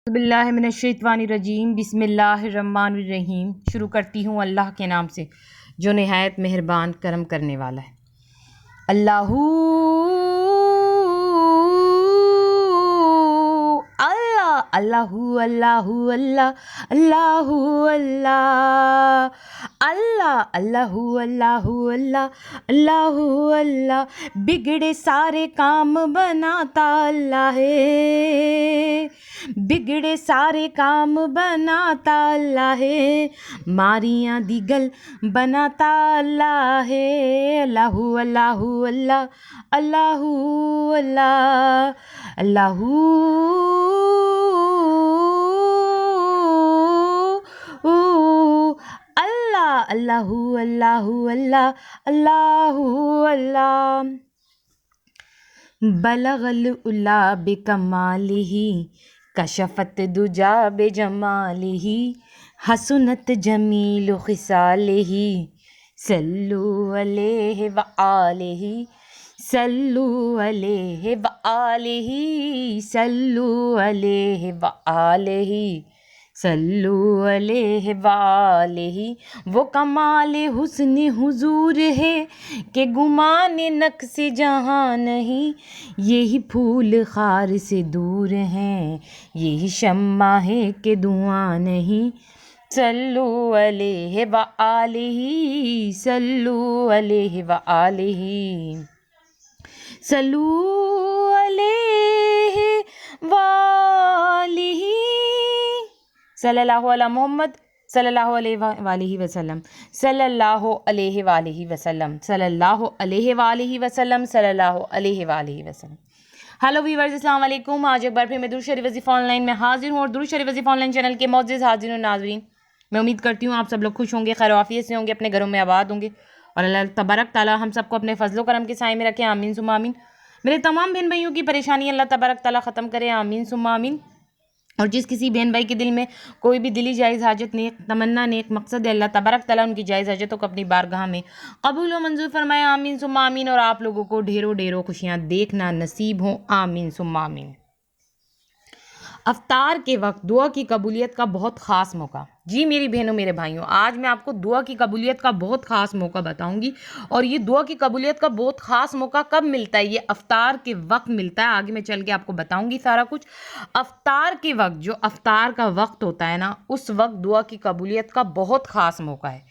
बिस्मिल्लाहिर्रहमानिर्रहीम बिस्मिल्लाहिर्रहमानिर्रहीम। शुरू करती हूँ अल्लाह के नाम से जो निहायत मेहरबान करम करने वाला है। अल्लाहू अल्लाह अल्लाहू अल्लाहू अल्लाह अल्लाहू अल्लाह अल्लाह अल्लाहू अल्लाहू अल्लाह अल्लाहू अल्लाह। बिगड़े सारे काम बनाता अल्लाह है, बिगड़े सारे काम बनाता अल्लाह है, मारियां दी गल बनाता अल्लाह है। अल्लाहू अल्लाहू अल्लाह अल्लाहू अल्लाह अल्लाहू अल्लाह अल्लाहू अल्लाहू अल्लाह अल्लाहू अल्लाह। बलगल उला बेकमालिही कशफत दुजा बेजमालिही हसनत जमील खिसालिही सल्लु अलैहि व आलिही सल्लु अलैहि व आलिही सल्लु अलैहि व आलिही सल्लु अलैहि व आलिही। वो कमाल हुस्न हुजूर है कि गुमान नक्श जहाँ नहीं, यही फूल खार से दूर हैं, यही शम्मा है कि धुआं नहीं। सल्लु अलैहि व आलिही सल्लु अलैहि व आलिही सल्लु अलैहि व आलिही सल्लल्लाहु अला मोहम्मद सल्लल्लाहु अलैहि वसल्लम सल्लल्लाहु अलैहि वसल्लम सल्लल्लाहु अलैहि वसल्लम सल्लल्लाहु अलैहि वसल्लम। हेलो व्यूअर्स, अस्सलाम वालेकुम। आज एक बार फिर मैं दुरूद शरीफ वजीफ़ा ऑनलाइन में हाजिर हूँ और दुरूद शरीफ वजीफ़ा ऑनलाइन चैनल के मोअज़्ज़िज़ हाज़िरीन और नाज़रीन, मैं उम्मीद करती हूँ आप सब लोग खुश होंगे, खैर आफियत से होंगे, अपने घरों में आबाद होंगे और अल्लाह तबारक ताला हम सबको अपने फजलो करम के साए में रखे। आमीन सुम्मा आमीन। मेरे तमाम बहन भाइयों की परेशानी अल्लाह तबारक ताला ख़त्म करे। आमीन सुम्मा आमीन। और जिस किसी बहन भाई के दिल में कोई भी दिली जायज़ हाजत, नेक तमन्ना, नेक मकसद है, अल्लाह तबारक ताला उनकी जायज़ हाजतों को अपनी बारगाह में कबूल व मंजूर फरमाए। आमीन सुम्मा आमीन। और आप लोगों को ढेरों ढेरों खुशियाँ देखना नसीब हो। आमीन सुम्मा आमीन। अफ्तार के वक्त दुआ की कबूलियत का बहुत ख़ास मौका। जी मेरी बहनों मेरे भाइयों, आज मैं आपको दुआ की कबूलियत का बहुत ख़ास मौका बताऊंगी। और ये दुआ की कबूलियत का बहुत ख़ास मौका कब मिलता है? ये अफ्तार के वक्त मिलता है। आगे मैं चल के आपको बताऊंगी सारा कुछ। अफ्तार के वक्त, जो अफ्तार का वक्त होता है ना, उस वक्त दुआ की कबूलियत का बहुत ख़ास मौका है।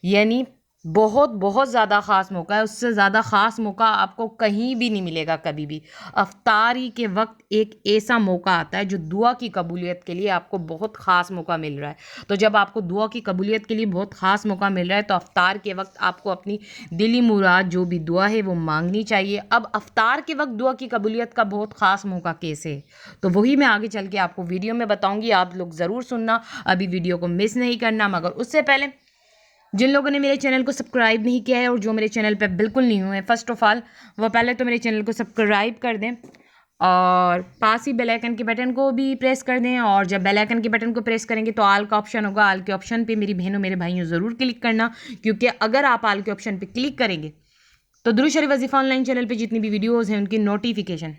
यानी बहुत बहुत ज़्यादा ख़ास मौका है। उससे ज़्यादा ख़ास मौका आपको कहीं भी नहीं मिलेगा कभी भी। अफ्तारी के वक्त एक ऐसा मौका आता है जो दुआ की कबूलियत के लिए आपको बहुत ख़ास मौका मिल रहा है। तो जब आपको दुआ की कबूलियत के लिए बहुत ख़ास मौका मिल रहा है तो अफ्तार के वक्त आपको अपनी दिली मुराद जो भी दुआ है वो मांगनी चाहिए। अब अफ्तार के वक्त दुआ की कबूलियत का बहुत ख़ास मौका कैसे है, तो वही मैं आगे चल के आपको वीडियो में बताऊँगी। आप लोग ज़रूर सुनना, अभी वीडियो को मिस नहीं करना। मगर उससे पहले जिन लोगों ने मेरे चैनल को सब्सक्राइब नहीं किया है और जो मेरे चैनल पर बिल्कुल नहीं हुए, फर्स्ट ऑफ ऑल वो पहले तो मेरे चैनल को सब्सक्राइब कर दें और पास ही बेल आइकन के बटन को भी प्रेस कर दें। और जब बेल आइकन के बटन को प्रेस करेंगे तो आल का ऑप्शन होगा, आल के ऑप्शन पे मेरी बहनों मेरे भाइयों ज़रूर क्लिक करना, क्योंकि अगर आप आल के ऑप्शन पे क्लिक करेंगे तो दुरूद शरीफ वजीफ़ा ऑनलाइन चैनल पे जितनी भी वीडियोज़ हैं उनकी नोटिफिकेशन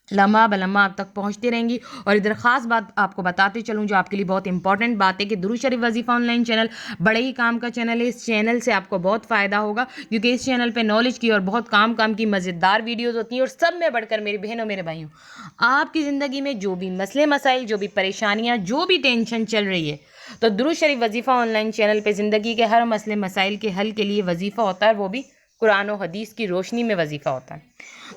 लम्हा बलम्हा आप तक पहुंचती रहेंगी। और इधर ख़ास बात आपको बताते चलूँ जो आपके लिए बहुत इंपॉर्टेंट बात है कि दुरूद शरीफ वजीफ़ा ऑनलाइन चैनल बड़े ही काम का चैनल है। इस चैनल से आपको बहुत फ़ायदा होगा, क्योंकि इस चैनल पे नॉलेज की और बहुत काम की मज़ेदार वीडियोज़ होती हैं। और सब में बढ़कर मेरी बहनों मेरे भाइयों, आपकी ज़िंदगी में जो भी मसले मसाइल, जो भी परेशानियाँ, जो भी टेंशन चल रही है, तो दुरूद शरीफ वजीफ़ा ऑनलाइन चैनल पर ज़िंदगी के हर मसले मसाइल के हल के लिए वजीफ़ा होता है, वो भी कुरान और हदीस की रोशनी में वजीफ़ा होता है।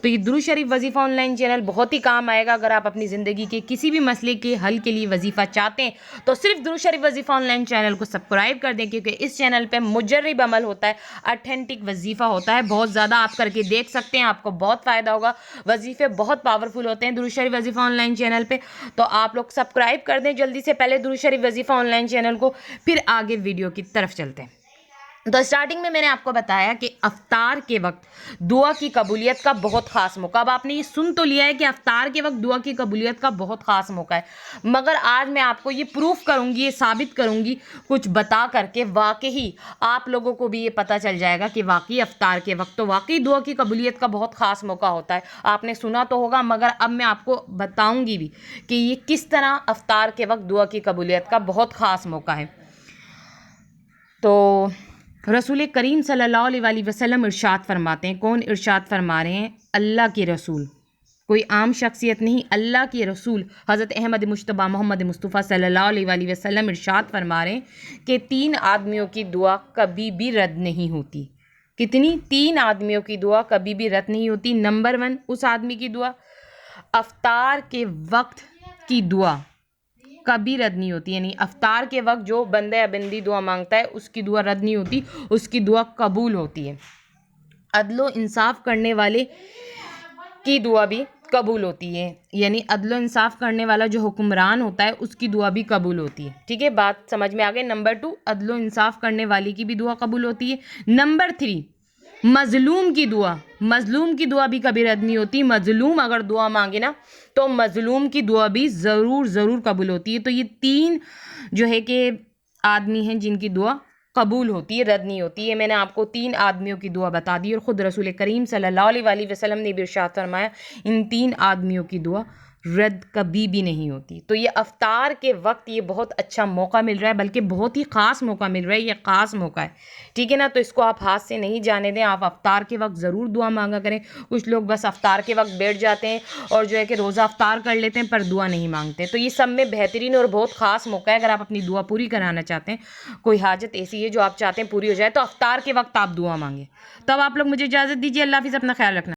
तो ये दुरूद शरीफ वजीफ़ा ऑनलाइन चैनल बहुत ही काम आएगा। अगर आप अपनी ज़िंदगी के किसी भी मसले के हल के लिए वजीफ़ा चाहते हैं तो सिर्फ दुरूद शरीफ वजीफ़ा ऑनलाइन चैनल को सब्सक्राइब कर दें, क्योंकि इस चैनल पे मुजर्रिब अमल होता है, ऑथेंटिक वजीफ़ा होता है। बहुत ज़्यादा आप करके देख सकते हैं, आपको बहुत फ़ायदा होगा। वजीफ़े बहुत पावरफुल होते हैं दुरूद शरीफ वजीफ़ा ऑनलाइन चैनल पर। तो आप लोग सब्सक्राइब कर दें जल्दी से, पहले दुरूद शरीफ वजीफ़ा ऑनलाइन चैनल को, फिर आगे वीडियो की तरफ चलते हैं। तो स्टार्टिंग में मैंने आपको बताया कि अफ्तार के वक्त दुआ की कबूलियत का बहुत ख़ास मौका। अब आपने ये सुन तो लिया है कि अफ्तार के वक्त दुआ की कबूलियत का बहुत ख़ास मौका है, मगर आज मैं आपको ये प्रूफ करूँगी, ये साबित करूँगी कुछ बता करके, वाकई आप लोगों को भी ये पता चल जाएगा कि वाकई अफ्तार के वक्त तो वाकई दुआ की कबूलियत का बहुत ख़ास मौका होता है। आपने सुना तो होगा, मगर अब मैं आपको बताऊँगी भी कि ये किस तरह अफ्तार के वक्त दुआ की कबूलियत का बहुत ख़ास मौका है। तो रसूल करीम सल्लल्लाहु अलैहि वसल्लम इरशाद फरमाते हैं। कौन इरशाद फरमा रहे हैं? अल्लाह के रसूल, कोई आम शख्सियत नहीं, अल्लाह के रसूल हज़रत अहमद मुश्तबा मोहम्मद मुस्तफ़ा सल्लल्लाहु अलैहि वसल्लम इरशाद फरमा रहे हैं कि 3 आदमियों की दुआ कभी भी रद्द नहीं होती। कितनी? 3 आदमियों की दुआ कभी भी रद्द नहीं होती। नंबर 1 उस आदमी की दुआ, अफ्तार के वक्त की दुआ कभी रद्द नहीं होती। यानी अफ्तार के वक्त जो बंदा या बंदी दुआ मांगता है उसकी दुआ रद्द नहीं होती, उसकी दुआ कबूल होती है। अदलो इंसाफ करने वाले की दुआ भी कबूल होती है, यानी अदलो इंसाफ करने वाला जो हुक्मरान होता है उसकी दुआ भी कबूल होती है। ठीक है, बात समझ में आ गई। नंबर 2 अदलो इंसाफ करने वाले की भी दुआ कबूल होती है। नंबर 3 मजलूम की दुआ, मजलूम की दुआ भी कभी रद्द नहीं होती। मजलूम अगर दुआ मांगे ना तो मजलूम की दुआ भी ज़रूर कबूल होती है। तो ये 3 जो है कि आदमी हैं जिनकी दुआ कबूल होती है, रद्द नहीं होती है। मैंने आपको 3 आदमियों की दुआ बता दी और ख़ुद रसूल करीम सल्लल्लाहु अलैहि वसल्लम ने भी इरशाद फरमाया इन 3 आदमियों की दुआ रद्द कभी भी नहीं होती। तो ये अफ्तार के वक्त ये बहुत अच्छा मौका मिल रहा है, बल्कि बहुत ही ख़ास मौका मिल रहा है, ये ख़ास मौका है। ठीक है ना, तो इसको आप हाथ से नहीं जाने दें। आप अफ्तार के वक्त ज़रूर दुआ मांगा करें। कुछ लोग बस अफ्तार के वक्त बैठ जाते हैं और जो है कि रोज़ा अफ्तार कर लेते हैं पर दुआ नहीं मांगते। तो ये सब में बेहतरीन और बहुत ख़ास मौका है। अगर आप अपनी दुआ पूरी कराना चाहते हैं, कोई हाजत ऐसी है जो आप चाहते हैं पूरी हो जाए, तो अफ्तार के वक्त आप दुआ मांगें। तब आप लोग मुझे इजाज़त दीजिए। अल्लाह हाफ़िज़, अपना ख्याल रखना।